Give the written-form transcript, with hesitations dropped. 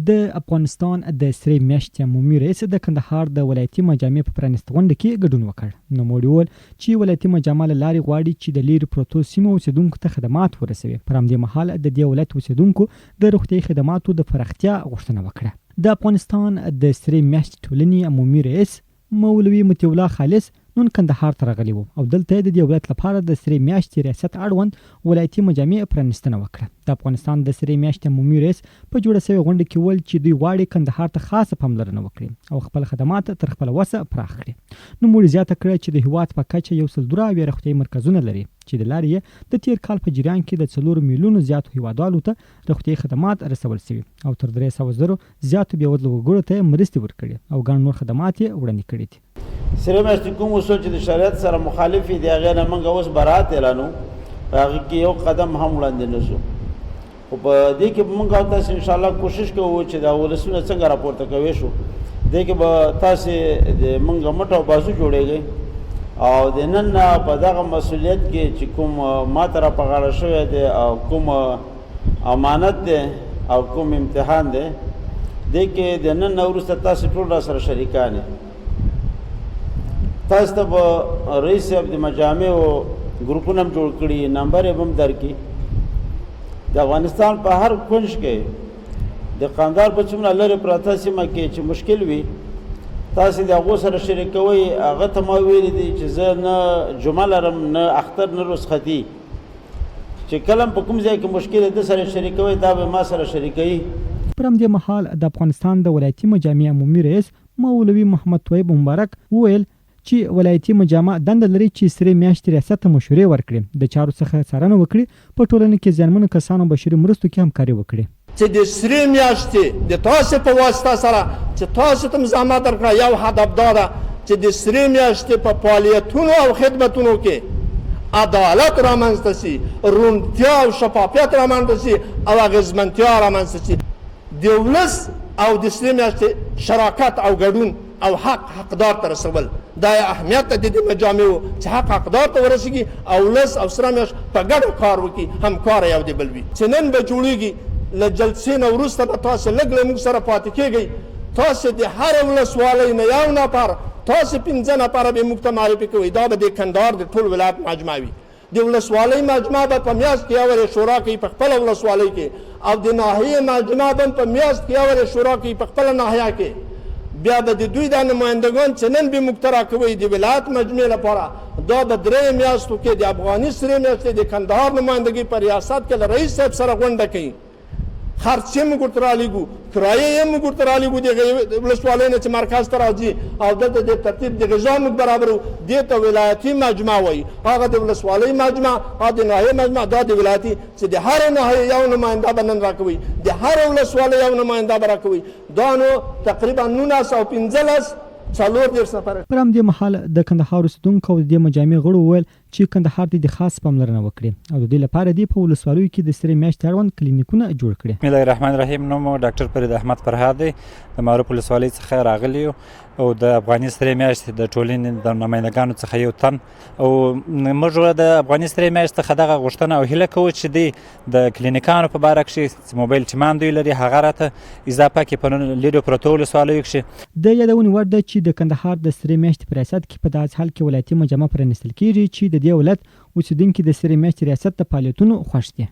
د افغانستان د سرې میاشتې عمومي رئیس د کندهار د ولایتي مجامع په پرانیسته غونډه کې ګډون وکړ. نوموړي وویل چې ولایتي مجامع له لارې غواړي چې د لیرې پرتو سیمو اوسېدونکو ته خدمات ورسوي. پر همدې مهال د دې ولایت اوسېدونکو د روغتیايي خدماتو د پراختیا غوښتنه وکړه. د افغانستان د سرې میاشتې ټولنې عمومي رئیس مولوي مطیع الله خالص نن کندهار ته راغلی و او دلته د دې ولایت لپاره د سرې میاشتې ریاست اړوند ولایتي مجامع پرانیستنه وکړه. د افغانستان د سرې میاشتې عمومي رئیس په جوړه شوې غونډه کې وویل چې دوی غواړي کندهار ته خاصه پاملرنه وکړي او خپل خدمات تر خپل وسه پراخ کړي. نوموړي زیاته کړه چې د هېواد په کچه 102 روغتیايي مرکزونه لري چې د لارې یې د تیر کال په جریان کې د 4 میلیونو زیاتو هیوادوالو ته روغتیايي خدمات رسول شوي او تر 300 زیاتو بېوزلو وګړو ته مرستې ورکړي او ګڼ نور خدمات یې وړاندې کړي دي. سرې میاشتې کوم اصول چې د شریعت سره مخالف دي هغې نه موږ اوس براعت اعلانو، په هغې کې یو قدم هم وړاندې نه شو. خو په دې کې به موږ او تاسې انشاءالله کوشش کوو چې دا ولسونه څنګه راپورته کوی شو. دې کې به تاسې د موږ مټ او بازو جوړېږئ او د نن په دغه مسؤلیت کې چې کوم ما ته را په غاړه شوی دی او کوم امانت دی او کوم امتحان دی، دې کې د نن نه وروسته تاسې ټول را سره شریکان یې. تاسو ته به رئیس صاحب د مجامعو ګروپونه هم جوړ کړي، نمبر یې هم درکړي. د افغانستان په هر کونج کې د قاندار په څومره لرې پراته سیمه کې چې مشکل وي تاسې د هغو سره شریکوئ. هغه ته ما ویلي دي چې زه نه جمعه لرم نه اختر نه رخصتي، چې کله په کوم ځای کې مشکل د سره شریکوئ دا به ما سره شریکوي. پر همدې مهال د افغانستان د ولایتي مجامع عمومي رئیس مولوي محمد طیب مبارک وویل چې ولایتي مجامع دنده لري چې سرې میاشتې ریاست ته مشورې ورکړي، د چارو څخه څارنه وکړي، په ټولنه کې زیانمنو کسانو بشري مرستو کې همکاري وکړي. چې د سرې میاشتې د تاسو په واسطه سره چې تاسو ته زحمت درکړه، یو هدف دا ده چې د سرې میاشتې په فعالیتونو او خدمتونو کې عدالت رامنځته شي، روڼتیا او شفافیت رامنځته شي او اغېزمنتیا رامنځته شي. د ولس او د سرې میاشتې شراکت او ګډون او حقدار ته رسول دا اهمیت د دې مجامعو چې حقدار ته ورسیږي او ولس او سره میاشت په ګډه کار وکړي، همکار یو د بل وي. چې نن به جوړېږي له جلسې نه وروسته به تاسو لږ له موږ سره پاتې کېږئ. تاسو د هر ولسوالۍ نه یو نفر، تاسو 5 نفره به موږ ته معرفي کوئ. دا به د کندهار د ټول ولایت مجمع وي. د ولسوالۍ مجمع به په میاشت کې یو شورا کوي په خپله ولسوالۍ کې، او د ناحیې مجمع به په میاشت کې یو شورا کوي په خپله ناحیه کې. بیا به د دوی دا نمایندګان چې نن به موږ ته راکوئ د ولایت مجمع لپاره، دا به 3 میاشتو کې د افغاني سرې میاشتې د کندهار نمایندګي په ریاست کې له رئیس صاحب سره غونډه کوي. خرچې موږ ورته رالیږو، کرایې یې موږ ورته رالیږو د ولسوالۍ نه چې مرکز ته راځي، او دلته د ترتیب د غذا موږ برابرو. دې ته ولایتي مجمع وایي. هغه د ولسوالۍ مجمع او د ناحیې مجمع دا د ولایتي چې د هر ناحیې یو نماینده به نن راکوي، د هر ولسوالۍ یو نماینده به راکوي. دا نو تقریبا 1915 نفر. پر همدې مهال د کندهار اوسېدونکو او د دې مجامع غړو وویل چې کندهار د خاص پاملرنه وکړي او د دې لپاره دی په ولسوالیو کې د سرې میاشتې اړوند کلینیکونه جوړ کړي. بسم الله الرحمن الرحیم. نوم ډاکټر فرید احمد فرهاد دی، د معروف ولسوالۍ څخه راغلی او د افغاني سرې میاشتې د ټولنې د نمایندګانو څخه یو تن، او موږ د افغاني سرې میاشتې څخه دغه غوښتنه او هیله کوو چې دوی د کلینیکانو په باره کښې موبایل ټیمان دوی لري هغه راته اضافه کړي په لیرې پرتو ولسوالیو کښې. د یادونې وړ ده چې د کندهار د سرې میاشتې په ریاست کې په داسې حال کې ولایتي مجامع پرانیستل کېږي چې د دې ولایت اوسېدونکي د سرې میاشتې ریاست د فعالیتونو خوښ دي.